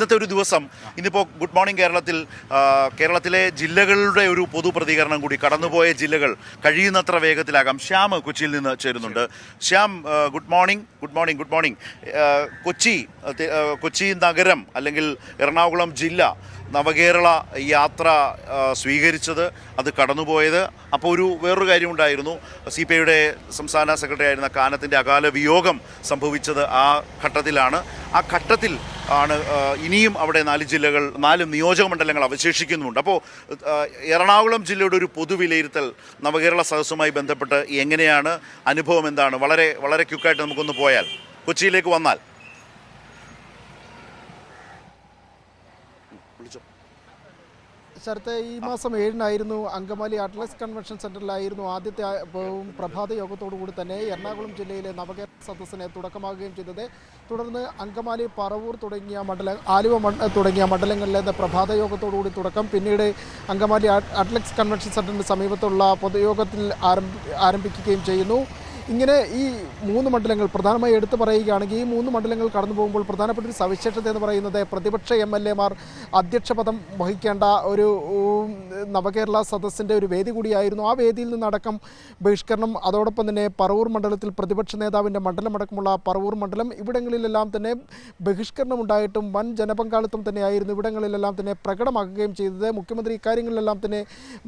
ഇന്നത്തെ ഒരു ദിവസം ഇന്നിപ്പോൾ ഗുഡ് മോർണിംഗ് കേരളത്തിലെ ജില്ലകളുടെ ഒരു പൊതു പ്രതികരണം കൂടി കടന്നുപോയ ജില്ലകൾ കഴിയുന്നത്ര വേഗത്തിലാകാം. ശ്യാം കൊച്ചിയിൽ നിന്ന് ചേരുന്നുണ്ട്. Shyam, good morning. കൊച്ചി നഗരം അല്ലെങ്കിൽ എറണാകുളം ജില്ല നവകേരള യാത്ര സ്വീകരിച്ചത്, അത് കടന്നുപോയത്. അപ്പോൾ വേറൊരു കാര്യമുണ്ടായിരുന്നു. CPIയുടെ സംസ്ഥാന സെക്രട്ടറി ആയിരുന്ന കാനത്തിൻ്റെ അകാല വിയോഗം സംഭവിച്ചത് ആ ഘട്ടത്തിലാണ്. ആ ഘട്ടത്തിൽ ആണ് ഇനിയും അവിടെ 4 നിയോജക മണ്ഡലങ്ങൾ അവശേഷിക്കുന്നുണ്ട്. അപ്പോൾ എറണാകുളം ജില്ലയുടെ ഒരു പൊതുവിലയിരുത്തൽ നവകേരള സദസ്സുമായി ബന്ധപ്പെട്ട് എങ്ങനെയാണ്, അനുഭവം എന്താണ്? വളരെ വളരെ ക്വിക്കായിട്ട് നമുക്കൊന്ന് പോയാൽ കൊച്ചിയിലേക്ക് വന്നാൽ. ശരത്തെ, ഈ മാസം 7-നായിരുന്നു അങ്കമാലി അറ്റ്ലസ് കൺവെൻഷൻ സെൻറ്ററിലായിരുന്നു ആദ്യത്തെ പ്രഭാത യോഗത്തോടുകൂടി തന്നെ എറണാകുളം ജില്ലയിലെ നവകേരള സദസ്സിന് തുടക്കമാകുകയും ചെയ്തത്. തുടർന്ന് അങ്കമാലി, പറവൂർ തുടങ്ങിയ ആലുവ തുടങ്ങിയ മണ്ഡലങ്ങളിലെ പ്രഭാത യോഗത്തോടുകൂടി തുടക്കം. പിന്നീട് അങ്കമാലി അറ്റ്ലസ് കൺവെൻഷൻ സെൻറ്ററിന് സമീപത്തുള്ള പൊതുയോഗത്തിൽ ആരംഭിക്കുകയും ചെയ്യുന്നു. ഇങ്ങനെ ഈ 3 മണ്ഡലങ്ങൾ പ്രധാനമായി എടുത്തു പറയുകയാണെങ്കിൽ, ഈ 3 മണ്ഡലങ്ങൾ കടന്നു പോകുമ്പോൾ പ്രധാനപ്പെട്ട ഒരു സവിശേഷത എന്ന് പറയുന്നത് പ്രതിപക്ഷ MLA-മാർ അധ്യക്ഷപദം വഹിക്കേണ്ട ഒരു നവകേരള സദസ്സിൻ്റെ ഒരു വേദി കൂടിയായിരുന്നു. ആ വേദിയിൽ നിന്നടക്കം ബഹിഷ്കരണം. അതോടൊപ്പം തന്നെ പറവൂർ മണ്ഡലത്തിൽ പ്രതിപക്ഷ നേതാവിൻ്റെ മണ്ഡലമടക്കമുള്ള പറവൂർ മണ്ഡലം, ഇവിടങ്ങളിലെല്ലാം തന്നെ ബഹിഷ്കരണം ഉണ്ടായിട്ടും വൻ ജനപങ്കാളിത്തം തന്നെയായിരുന്നു ഇവിടങ്ങളിലെല്ലാം തന്നെ പ്രകടമാക്കുകയും ചെയ്തത്. മുഖ്യമന്ത്രി ഇക്കാര്യങ്ങളിലെല്ലാം തന്നെ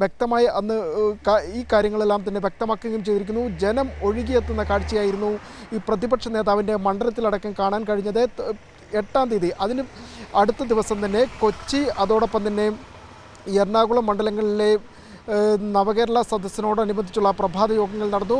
വ്യക്തമായി ഈ കാര്യങ്ങളെല്ലാം തന്നെ വ്യക്തമാക്കുകയും ചെയ്തിരിക്കുന്നു. ജനം ഒഴുകിയെത്തുന്ന കാഴ്ചയായിരുന്നു ഈ പ്രതിപക്ഷ നേതാവിൻ്റെ മണ്ഡലത്തിലടക്കം കാണാൻ കഴിഞ്ഞത്. 8-ാം തീയതി, അതിന് അടുത്ത ദിവസം തന്നെ കൊച്ചി, അതോടൊപ്പം തന്നെ എറണാകുളം മണ്ഡലങ്ങളിലെ നവകേരള സദസ്സിനോടനുബന്ധിച്ചുള്ള പ്രഭാത യോഗങ്ങൾ നടന്നു.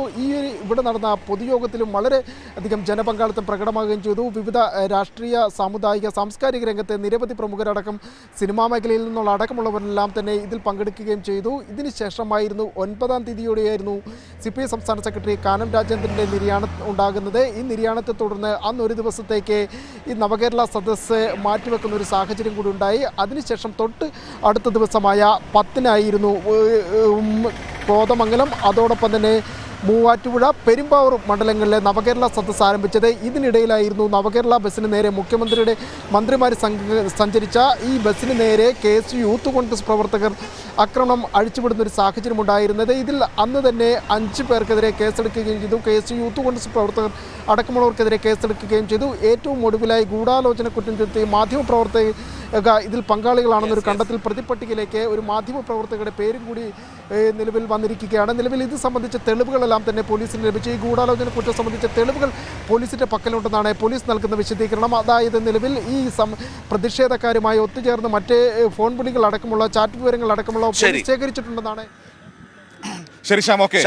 ഇവിടെ നടന്ന പൊതുയോഗത്തിലും വളരെ അധികം ജനപങ്കാളിത്തം പ്രകടമാകുകയും ചെയ്തു. വിവിധ രാഷ്ട്രീയ, സാമുദായിക, സാംസ്കാരിക രംഗത്തെ നിരവധി പ്രമുഖരടക്കം സിനിമാ മേഖലയിൽ നിന്നുള്ള അടക്കമുള്ളവരെല്ലാം തന്നെ ഇതിൽ പങ്കെടുക്കുകയും ചെയ്തു. ഇതിന് ശേഷമായിരുന്നു 9-ാം തീയതിയോടെയായിരുന്നു CPI സംസ്ഥാന സെക്രട്ടറി കാനം രാജേന്ദ്രൻ്റെ നിര്യാണം ഉണ്ടാകുന്നത്. ഈ നിര്യാണത്തെ തുടർന്ന് അന്നൊരു ദിവസത്തേക്ക് ഈ നവകേരള സദസ്സ് മാറ്റിവെക്കുന്ന ഒരു സാഹചര്യം കൂടി ഉണ്ടായി. അതിനുശേഷം തൊട്ട് അടുത്ത ദിവസമായ 10-നായിരുന്നു കോതമംഗലം, അതോടൊപ്പം തന്നെ മൂവാറ്റുപുഴ, പെരുമ്പാവൂർ മണ്ഡലങ്ങളിലെ നവകേരള സദസ്സ് ആരംഭിച്ചത്. ഇതിനിടയിലായിരുന്നു നവകേരള ബസ്സിന് നേരെ മുഖ്യമന്ത്രിയുടെ മന്ത്രിമാർ സഞ്ചരിച്ച ഈ ബസ്സിന് നേരെ KSU യൂത്ത് കോൺഗ്രസ് പ്രവർത്തകർ ആക്രമണം അഴിച്ചുവിടുന്ന ഒരു സാഹചര്യം ഉണ്ടായിരുന്നത്. ഇതിൽ അന്ന് തന്നെ 5 പേർക്കെതിരെ കേസെടുക്കുകയും ചെയ്തു. KSU യൂത്ത് കോൺഗ്രസ് പ്രവർത്തകർ അടക്കമുള്ളവർക്കെതിരെ കേസെടുക്കുകയും ചെയ്തു. ഏറ്റവും ഒടുവിലായി ഗൂഢാലോചന കുറ്റം ചുമത്തി മാധ്യമപ്രവർത്തകർ ഇതിൽ പങ്കാളികളാണെന്നൊരു കണ്ടെത്തൽ പ്രതിപട്ടികയിലേക്ക് ഒരു മാധ്യമപ്രവർത്തകരുടെ പേരും കൂടി നിലവിൽ വന്നിരിക്കുകയാണ്. നിലവിൽ ഇത് സംബന്ധിച്ച തെളിവുകളെല്ലാം തന്നെ പോലീസിന് ലഭിച്ചു. ഈ ഗൂഢാലോചന കുറ്റം സംബന്ധിച്ച തെളിവുകൾ പോലീസിൻ്റെ പക്കലുണ്ടെന്നാണ് പോലീസ് നൽകുന്ന വിശദീകരണം. അതായത് നിലവിൽ ഈ പ്രതിഷേധക്കാരുമായി ഒത്തുചേർന്ന് മറ്റ് ഫോൺ വിളികൾ അടക്കമുള്ള ചാറ്റ് വിവരങ്ങൾ അടക്കമുള്ള ശേഖരിച്ചിട്ടുണ്ടെന്നാണ്. ശരി ശ്യാം, ഓക്കെ.